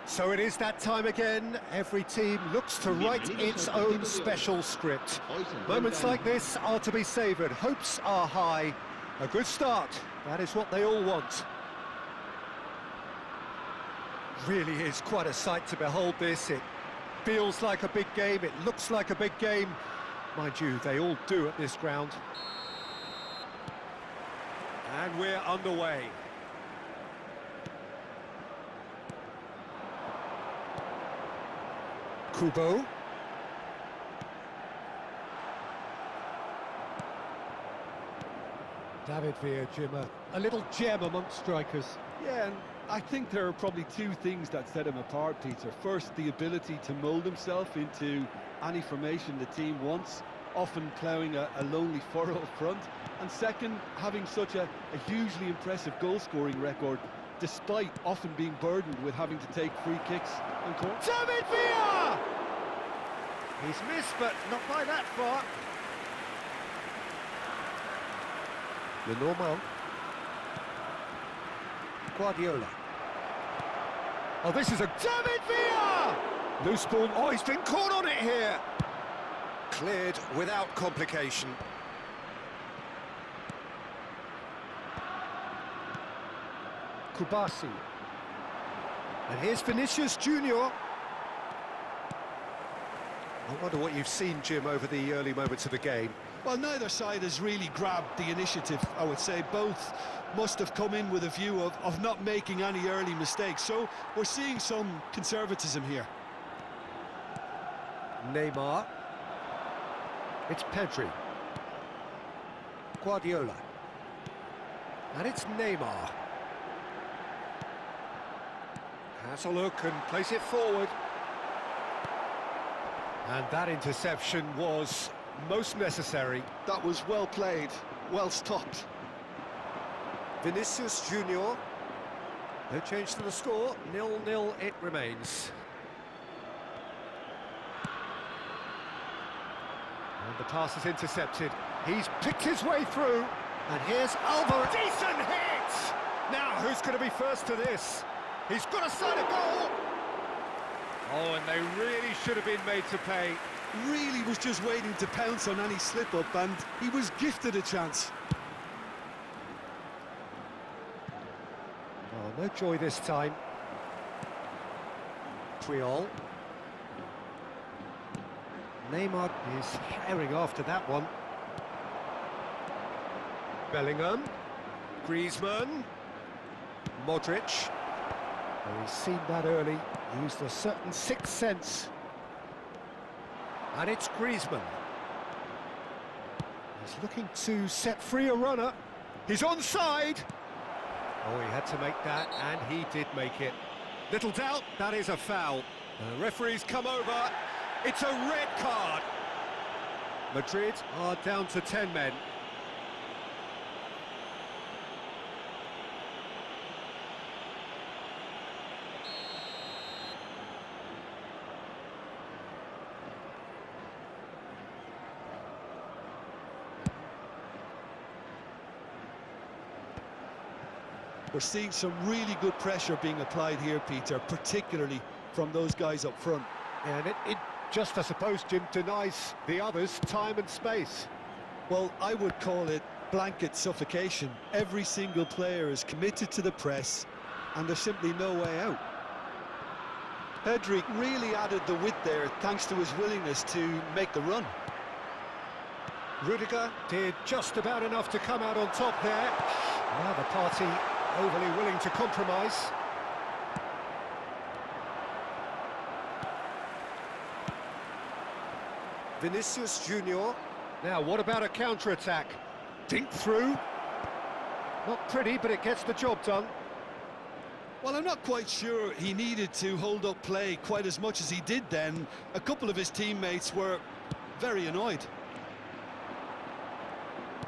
So it is that time again. Every team looks to write its own special script. Moments like this are to be savoured. Hopes are high. A good start. That is what they all want. Really is quite a sight to behold this. It feels like a big game. It looks like a big game. Mind you, they all do at this ground. And we're underway. Kubo. David Villa, Jim, a little gem amongst strikers. Yeah, and I think there are probably two things that set him apart, Peter. First, the ability to mould himself into any formation the team wants, often ploughing a lonely furrow up front. And second, having such a hugely impressive goal-scoring record, despite often being burdened with having to take free kicks and corners. David Villa! He's missed, but not by that far. Lenormand. Guardiola. Oh, this is a David Villa! Loose ball. Oh, he's been caught on it here. Cleared without complication. Kubasi. And here's Vinicius Junior. I wonder what you've seen, Jim, over the early moments of the game. Well, neither side has really grabbed the initiative, I would say. Both must have come in with a view of not making any early mistakes. So we're seeing some conservatism here. Neymar. It's Pedri. Guardiola. And it's Neymar. Has a look and plays it forward. And that interception was most necessary. That was well played, well stopped. Vinicius Junior. No change to the score. 0-0 it remains. And the pass is intercepted. He's picked his way through. And here's Alvarez. Decent hit! Now, who's going to be first to this? He's got a side of goal. Oh, and they really should have been made to pay. Really was just waiting to pounce on any slip-up, and he was gifted a chance. Oh, no joy this time. Triol. Neymar is herring after that one. Bellingham. Griezmann. Modric. Oh, he's seen that early. Used a certain sixth sense. And it's Griezmann. He's looking to set free a runner. He's onside. Oh, he had to make that, and he did make it. Little doubt, that is a foul. The referee's come over. It's a red card. Madrid are down to 10 men. We're seeing some really good pressure being applied here, Peter, particularly from those guys up front. And it just, I suppose, Jim, denies the others time and space. Well, I would call it blanket suffocation. Every single player is committed to the press, and there's simply no way out. Pedri really added the width there, thanks to his willingness to make the run. Rudiger did just about enough to come out on top there. Now the party overly willing to compromise. Vinicius Junior. Now, what about a counter-attack? Dink through. Not pretty, but it gets the job done. Well, I'm not quite sure he needed to hold up play quite as much as he did then. A couple of his teammates were very annoyed.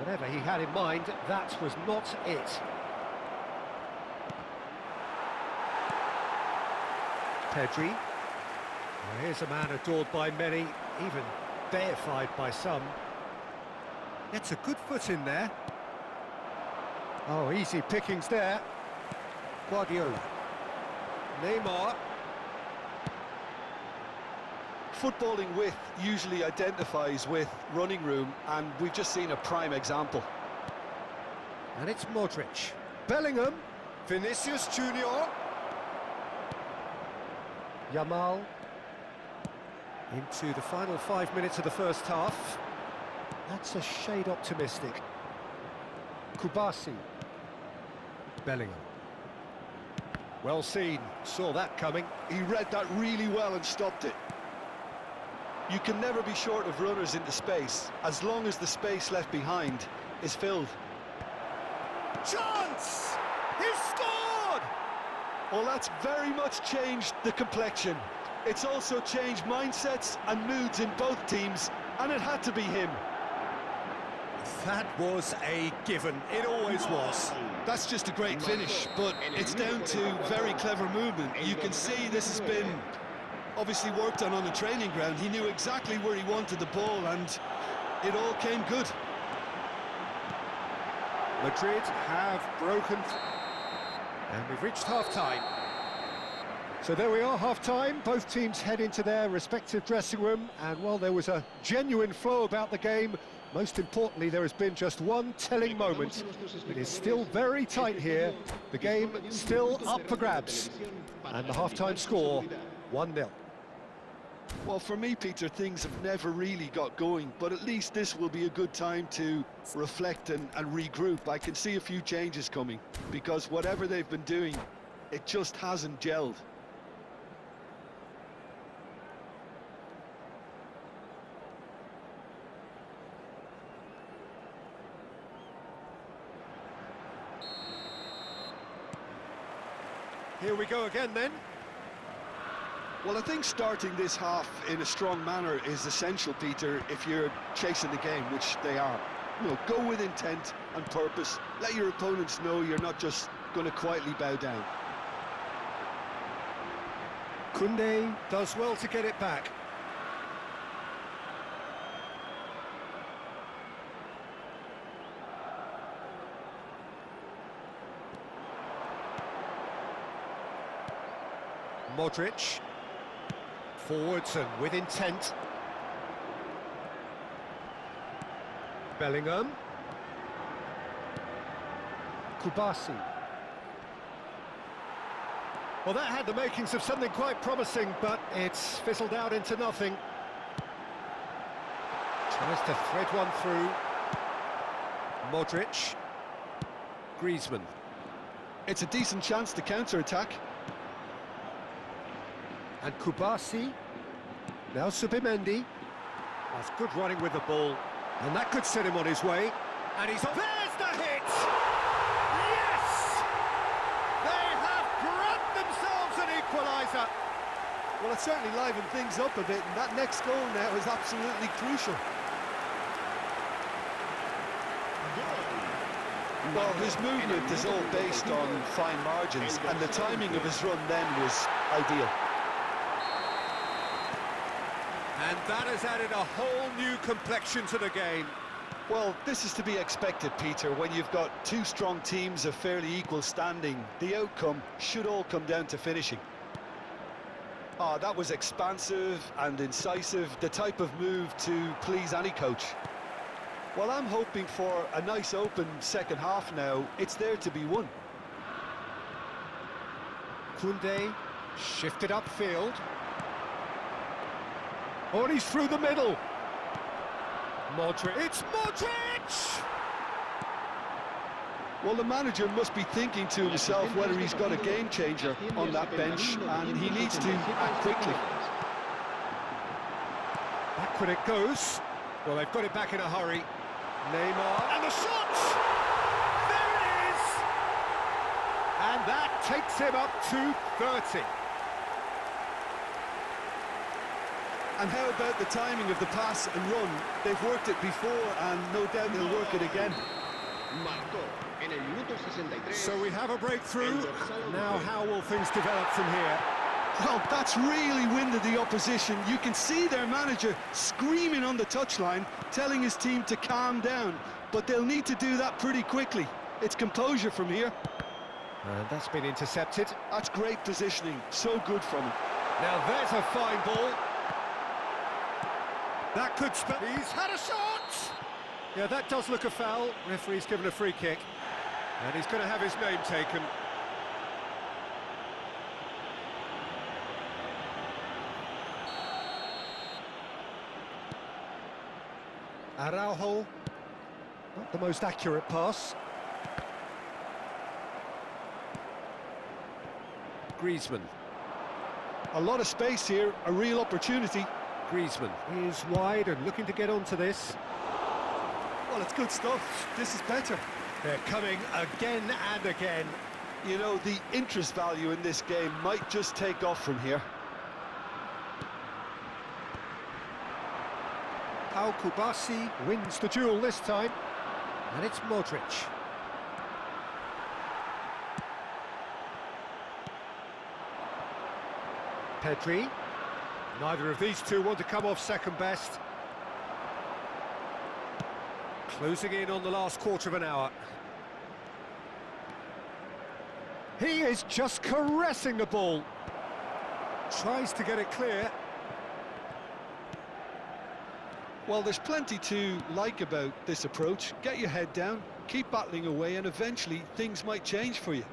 Whatever he had in mind, that was not it. Pedri. Well, here's a man adored by many, even deified by some. Gets a good foot in there. Oh, easy pickings there. Guardiola. Neymar. Footballing width usually identifies with running room, and we've just seen a prime example. And it's Modric. Bellingham. Vinicius Junior. Yamal. Into the final 5 minutes of the first half. That's a shade optimistic. Kubasi. Bellingham. Well seen, saw that coming. He read that really well and stopped it. You can never be short of runners into space, as long as the space left behind is filled. Chance! He's scored! Well, that's very much changed the complexion. It's also changed mindsets and moods in both teams, and it had to be him. That was a given, it always was. That's just a great finish, but it's down to very clever movement. You can see this has been obviously worked on the training ground. He knew exactly where he wanted the ball, and it all came good. Madrid have broken, and we've reached half-time. So there we are, half-time. Both teams head into their respective dressing room, and while there was a genuine flow about the game, most importantly, there has been just one telling moment. It is still very tight here. The game still up for grabs, and the half-time score, 1-0. Well, for me, Peter, things have never really got going, but at least this will be a good time to reflect and regroup. I can see a few changes coming, because whatever they've been doing, it just hasn't gelled. Here we go again then. Well, I think starting this half in a strong manner is essential, Peter, if you're chasing the game, which they are. You know, go with intent and purpose. Let your opponents know you're not just going to quietly bow down. Koundé does well to get it back. Modric. Forwards and with intent. Bellingham. Kubasi. Well, that had the makings of something quite promising, but it's fizzled out into nothing. Tries to thread one through. Modric. Griezmann. It's a decent chance to counter-attack. And Kubasi, now Subimendi. That's good running with the ball, and that could set him on his way. And he's on. There's the hit! Yes! They have grabbed themselves an equaliser. Well, it certainly livened things up a bit, and that next goal now is absolutely crucial. Well, his movement is all based on fine margins, and the timing of his run then was ideal. And that has added a whole new complexion to the game. Well, this is to be expected, Peter. When you've got two strong teams of fairly equal standing, the outcome should all come down to finishing. Ah, that was expansive and incisive, the type of move to please any coach. Well, I'm hoping for a nice open second half now. It's there to be won. Koundé shifted upfield. Oh, and he's through the middle. Modric. It's Modric! Well, the manager must be thinking to himself whether he's got a game changer on that bench, and he needs to act quickly. Backward it goes. Well, they've got it back in a hurry. Neymar. And the shot! There it is! And that takes him up to 30. And how about the timing of the pass and run? They've worked it before, and no doubt they'll work it again. So we have a breakthrough. Now how will things develop from here? Well, that's really winded the opposition. You can see their manager screaming on the touchline, telling his team to calm down. But they'll need to do that pretty quickly. It's composure from here. And that's been intercepted. That's great positioning. So good from him. Now there's a fine ball. That could spell. He's had a shot! Yeah, that does look a foul. Referee's given a free kick. And he's going to have his name taken. Araujo. Not the most accurate pass. Griezmann. A lot of space here, a real opportunity. Griezmann is wide and looking to get onto this. Well, it's good stuff. This is better. They're coming again and again. You know, the interest value in this game might just take off from here. Pau Kubasi wins the duel this time. And it's Modric. Pedri. Neither of these two want to come off second best. Closing in on the last quarter of an hour. He is just caressing the ball. Tries to get it clear. Well, there's plenty to like about this approach. Get your head down, keep battling away, and eventually things might change for you.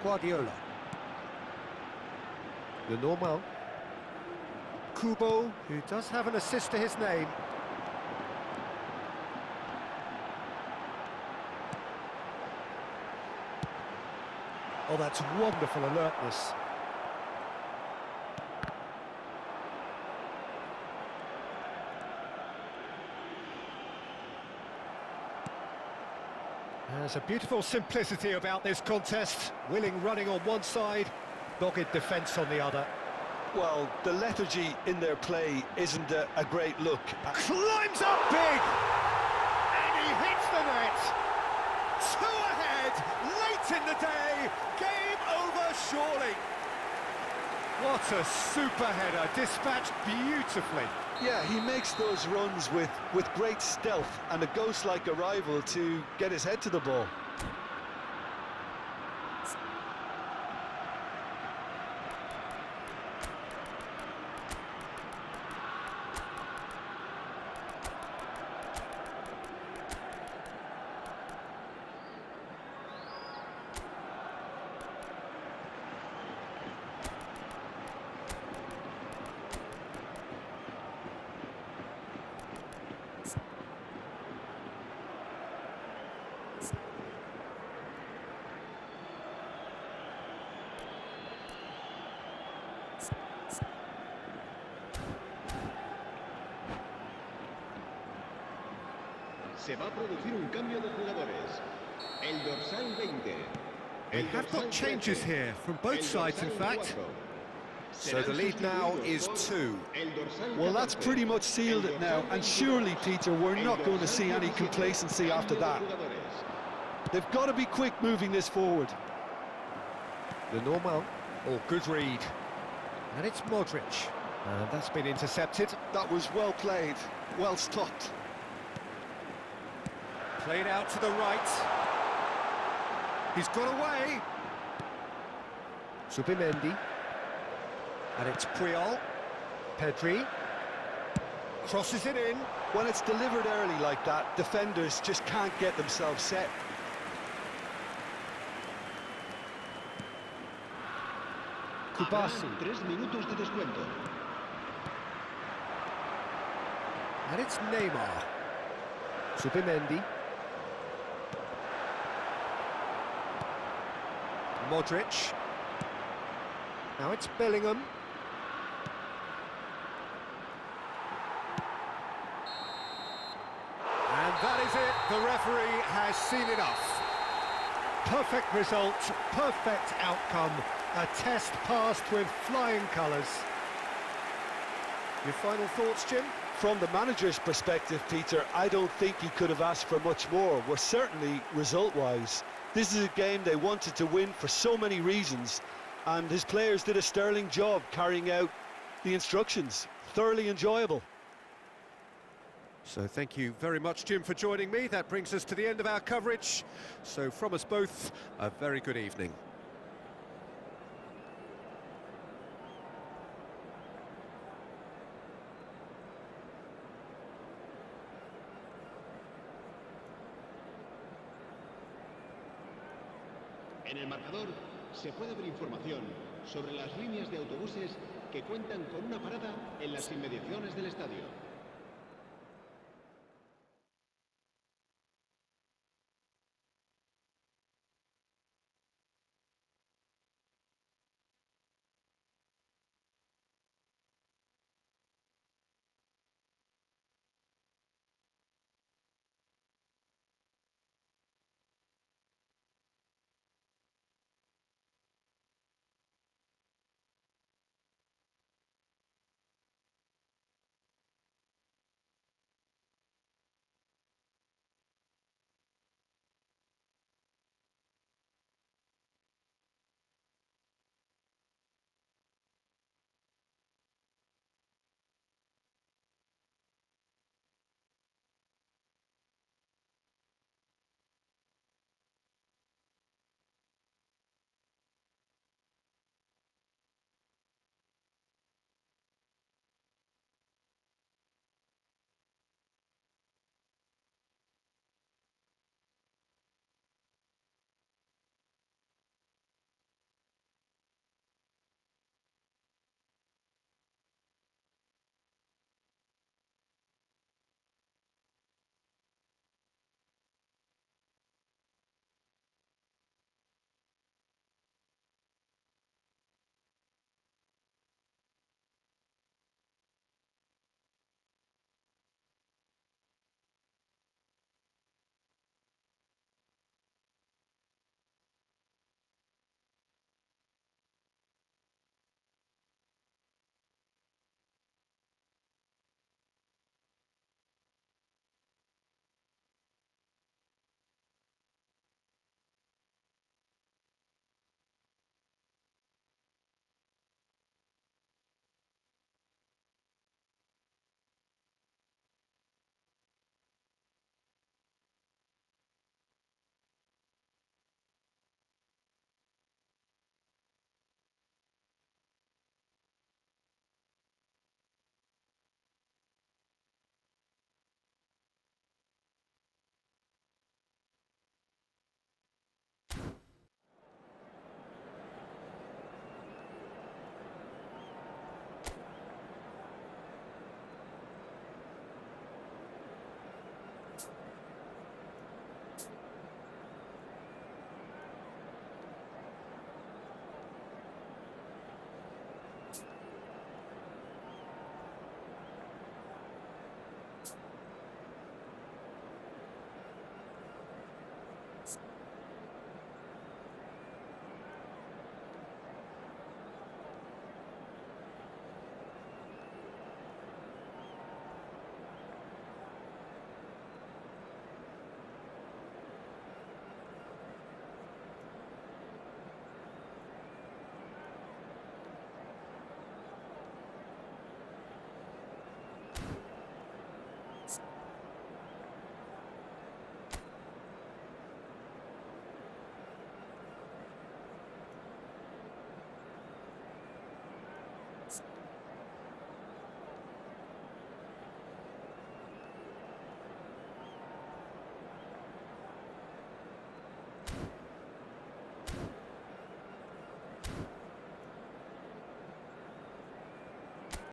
Guardiola. The normal. Kubo, who does have an assist to his name. Oh, that's wonderful alertness. There's a beautiful simplicity about this contest. Willing running on one side, dogged defence on the other. Well, the lethargy in their play isn't a great look. Climbs up big! And he hits the net! Two ahead, late in the day, game over surely. What a super header, dispatched beautifully. Yeah, he makes those runs with great stealth and a ghost-like arrival to get his head to the ball. Se va a producir un cambio de jugadores. El dorsal 20. They have got changes here, from both sides in fact. So the lead now is 2. Well, that's pretty much sealed it now, and surely, Peter, we're not going to see any complacency after that. They've got to be quick moving this forward. The normal. Oh, good read. And it's Modric. And that's been intercepted. That was well played, well stopped. Played out to the right. He's got away. Subimendi. And it's Puyol. Pedri. Crosses it in. When it's delivered early like that, defenders just can't get themselves set. Kubasi. 3 minutos de descuento. And it's Neymar. Subimendi. Modric. Now it's Bellingham. And that is it. The referee has seen enough. Perfect result, perfect outcome. A test passed with flying colours. Your final thoughts, Jim? From the manager's perspective, Peter, I don't think he could have asked for much more. Well, certainly result-wise. This is a game they wanted to win for so many reasons, and his players did a sterling job carrying out the instructions. Thoroughly enjoyable. So thank you very much, Jim, for joining me. That brings us to the end of our coverage. So from us both, a very good evening. En el marcador se puede ver información sobre las líneas de autobuses que cuentan con una parada en las inmediaciones del estadio.